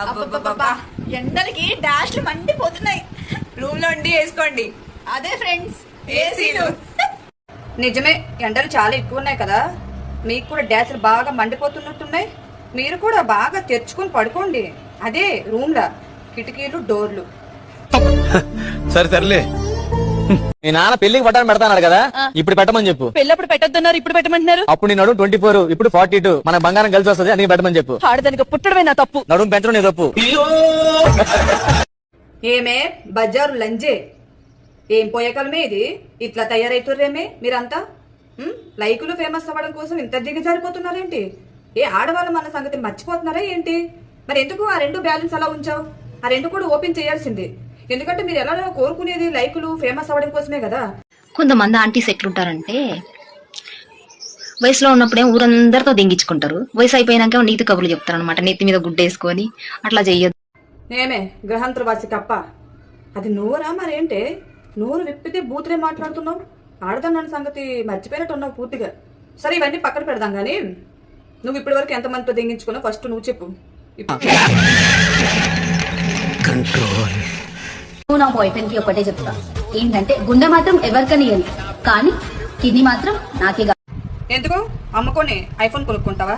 అబ్బబ్బబ్బా ఎండలకి డాష్లు మండిపోతున్నాయి. రూమ్ లో ఉండి వేసుకోండి. అదే ఫ్రెండ్స్ ఏసీలు. నిజమే, ఎండలు చాలా ఎక్కువ ఉన్నాయి కదా, మీకు కూడా డాష్లు బాగా మండిపోతున్నట్టున్నాయి. మీరు కూడా బాగా తెరుచుకొని పడుకోండి. అదే రూమ్ లా కిటికీలు డోర్లు. సరే సర్లే. మీ నాన్న పెళ్లికి పట్టాను పెడతాడు కదా, ఇప్పుడు పెట్టమని చెప్పు. పెళ్ళప్పుడు పెట్టొద్దన్నారు, ఇప్పుడు పెట్టమంటున్నారు. అప్పుడు నీ నడుము 24, ఇప్పుడు 42. మన బంగారం కలిసి వస్తుంది, అందుకే పెట్టమని చెప్పు. ఆడదానికి పుట్టడమే నా తప్పు. నడుము పెంచడం నీ తప్పు. ఏమే బజారు లంజే, ఏం పోయేకలమే ఇది, ఇట్లా తయారైతుర్రేమే మీరంతా. లైకులు ఫేమస్ అవ్వడం కోసం ఇంత దిగజారిపోతున్నారేంటి? ఏ ఆడవాళ్ళ మన సంగతి మర్చిపోతున్నారా ఏంటి? మరి ఎందుకు ఆ రెండు బ్యాలెన్స్ అలా ఉంచావు? ఆ రెండు కూడా ఓపెన్ చేయాల్సింది. ఎందుకంటే మీరు ఎలా కోరుకునేది లైకులు ఫేమస్ అవ్వడం కోసమే కదా. కొంతమంది ఆంటీస్ ఎట్లుంటారంటే వయసులో ఉన్నప్పుడే ఊరందరితో దెంగించుకుంటారు, వయసు అయిపోయినాక నీతి కబుర్లు చెప్తారు అనమాట, నెత్తి మీద గుడ్డేసుకొని. అట్లా చెయ్యొద్దు. ఏమే గ్రహాంతరవాసి కప్ప, అది నువ్వురా మరేంటే? నోరు విప్పితే బూతులే మాట్లాడుతున్నావు. ఆడదన్న సంగతి మర్చిపోయినట్టున్నావు పూర్తిగా. సరే ఇవన్నీ పక్కన పెడదాం గానీ, నువ్వు ఇప్పటి వరకు ఎంతమందితో దెంగించుకున్నావు ఫస్ట్ నువ్వు చెప్పు. నువ్వు నా బాయ్ ఫ్రెండ్ కి ఒకటే చెప్తా, ఏంటంటే గుండె మాత్రం ఎవరికని ఇవ్వాలి, కానీ కిడ్నీ మాత్రం నాకే. ఎందుకు అమ్ముకొని ఐఫోన్ కొనుక్కుంటావా?